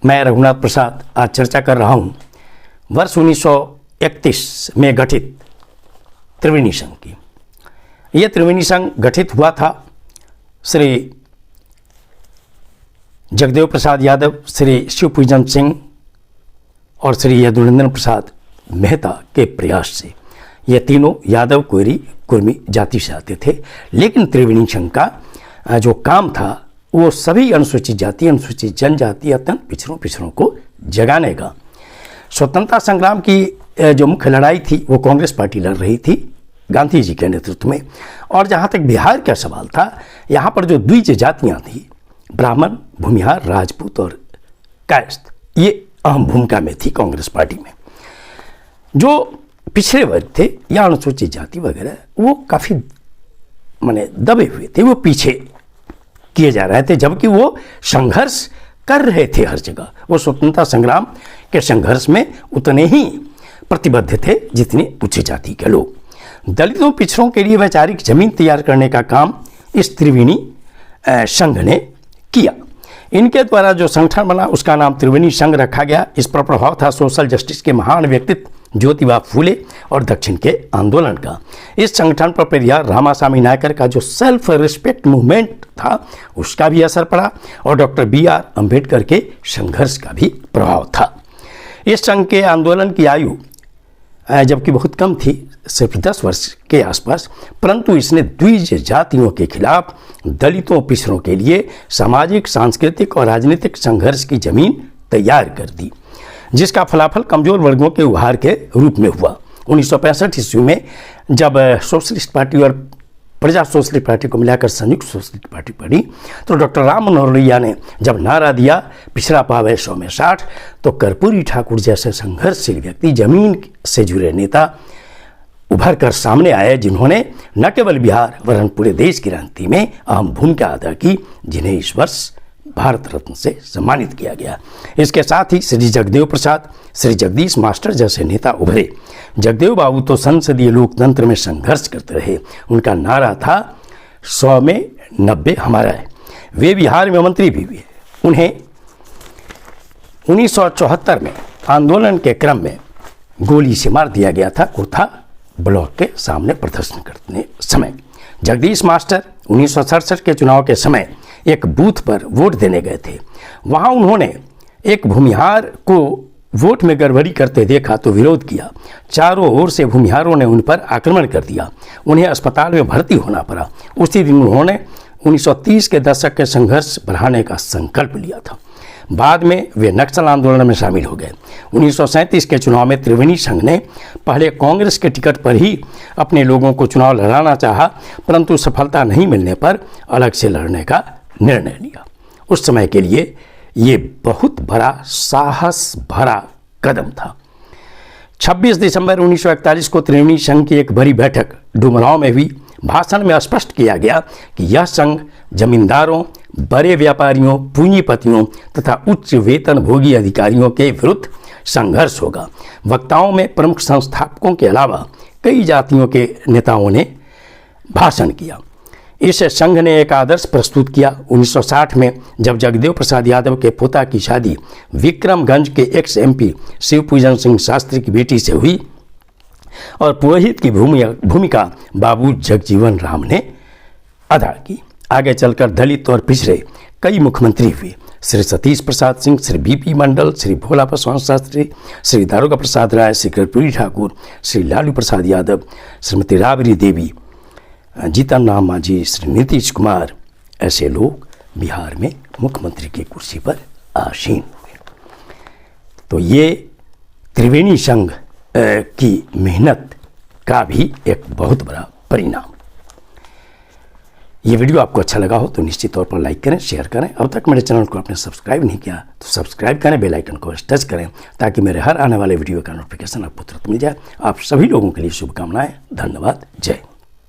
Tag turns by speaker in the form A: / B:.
A: मैं रघुनाथ प्रसाद आज चर्चा कर रहा हूँ वर्ष 1931 में गठित त्रिवेणी संघ की। यह त्रिवेणी संघ गठित हुआ था श्री जगदेव प्रसाद यादव, श्री शिवपूजन सिंह और श्री यदुनंदन प्रसाद मेहता के प्रयास से। ये तीनों यादव कोयरी कुर्मी जाति से आते थे, लेकिन त्रिवेणी संघ का जो काम था वो सभी अनुसूचित जाति, अनुसूचित जनजाति, अत्यंत पिछड़ों को जगाने का। स्वतंत्रता संग्राम की जो मुख्य लड़ाई थी वो कांग्रेस पार्टी लड़ रही थी गांधी जी के नेतृत्व में। और जहाँ तक बिहार का सवाल था, यहाँ पर जो द्विज जातियाँ थी, ब्राह्मण, भूमिहार, राजपूत और कायस्थ, ये अहम भूमिका में थी कांग्रेस पार्टी में। जो पिछड़े वर्ग थे या अनुसूचित जाति वगैरह, वो काफ़ी दबे हुए थे, वो पीछे किए जा रहे थे, जबकि वो संघर्ष कर रहे थे हर जगह। वो स्वतंत्रता संग्राम के संघर्ष में उतने ही प्रतिबद्ध थे जितने उच्च जाति के लोग। दलितों पिछड़ों के लिए वैचारिक जमीन तैयार करने का काम इस त्रिवेणी संघ ने किया। इनके द्वारा जो संगठन बना उसका नाम त्रिवेणी संघ रखा गया। इस पर प्रभाव था सोशल जस्टिस के महान व्यक्तित्व ज्योतिबा फूले और दक्षिण के आंदोलन का। इस संगठन पर पेरियार रामासामी नायकर का जो सेल्फ रिस्पेक्ट मूवमेंट था उसका भी असर पड़ा और डॉक्टर BR अम्बेडकर के संघर्ष का भी प्रभाव था। इस संघ के आंदोलन की आयु जबकि बहुत कम थी, सिर्फ 10 वर्ष के आसपास, परंतु इसने द्विज जातियों के खिलाफ दलितों पिछड़ों के लिए सामाजिक, सांस्कृतिक और राजनीतिक संघर्ष की जमीन तैयार कर दी, जिसका फलाफल कमजोर वर्गों के उभार के रूप में हुआ। 1965 ईस्वी में जब सोशलिस्ट पार्टी और प्रजा सोशलिस्ट पार्टी को मिलाकर संयुक्त सोशलिस्ट पार्टी बनी, तो डॉक्टर राम मनोहर लोहिया ने जब नारा दिया पिछड़ा पावे 100 में 60, तो कर्पूरी ठाकुर जैसे संघर्षशील व्यक्ति, जमीन से जुड़े नेता उभर कर सामने आए, जिन्होंने न केवल बिहार वरन पूरे देश की राजनीति में अहम भूमिका अदा की, जिन्हें इस वर्ष भारत रत्न से सम्मानित किया गया। इसके साथ ही श्री जगदेव प्रसाद, श्री जगदीश मास्टर जैसे नेता उभरे। जगदेव बाबू तो संसदीय लोकतंत्र में संघर्ष करते रहे। उनका नारा था 100 में 90 हमारा है। वे बिहार में मंत्री भी हुए। उन्हें 1974 में आंदोलन के क्रम में गोली से मार दिया गया था कोथा ब्लॉक के सामने प्रदर्शन करने समय। जगदीश मास्टर 1967 के चुनाव के समय एक बूथ पर वोट देने गए थे। वहां उन्होंने एक भूमिहार को वोट में गड़बड़ी करते देखा तो विरोध किया। चारों ओर से भूमिहारों ने उन पर आक्रमण कर दिया। उन्हें अस्पताल में भर्ती होना पड़ा। उसी दिन उन्होंने 1930 के दशक के संघर्ष बढ़ाने का संकल्प लिया था। बाद में वे नक्सल आंदोलन में शामिल हो गए। 1937 के चुनाव में त्रिवेणी संघ ने पहले कांग्रेस के टिकट पर ही अपने लोगों को चुनाव लड़ाना चाहा, परंतु सफलता नहीं मिलने पर अलग से लड़ने का निर्णय लिया। उस समय के लिए ये बहुत बड़ा साहस भरा कदम था। 26 दिसंबर 1941 को त्रिवेणी संघ की एक बड़ी बैठक डुमरांव में हुई। भाषण में स्पष्ट किया गया कि यह संघ जमींदारों, बड़े व्यापारियों, पूंजीपतियों तथा उच्च वेतन भोगी अधिकारियों के विरुद्ध संघर्ष होगा। वक्ताओं में प्रमुख संस्थापकों के अलावा कई जातियों के नेताओं ने भाषण किया। इस संघ ने एक आदर्श प्रस्तुत किया। 1960 में जब जगदेव प्रसाद यादव के पोता की शादी विक्रमगंज के एक्स MP शिवपूजन सिंह शास्त्री की बेटी से हुई और पुरोहित की भूमिका बाबू जगजीवन राम ने अदा की। आगे चलकर दलित और पिछड़े कई मुख्यमंत्री हुए। श्री सतीश प्रसाद सिंह, श्री BP मंडल, श्री भोला पासवान शास्त्री, श्री दारोगा प्रसाद राय, श्री कर्पूरी ठाकुर, श्री लालू प्रसाद यादव, श्रीमती राबड़ी देवी, जीतन राम मांझी, श्री नीतीश कुमार, ऐसे लोग बिहार में मुख्यमंत्री की कुर्सी पर आसीन हुए। तो ये त्रिवेणी संघ की मेहनत का भी एक बहुत बड़ा परिणाम। ये वीडियो आपको अच्छा लगा हो तो निश्चित तौर पर लाइक करें, शेयर करें। अब तक मेरे चैनल को आपने सब्सक्राइब नहीं किया तो सब्सक्राइब करें, बेल आइकन को टच करें ताकि मेरे हर आने वाले वीडियो का नोटिफिकेशन आपको तुरंत मिल जाए। आप सभी लोगों के लिए शुभकामनाएं। धन्यवाद। जय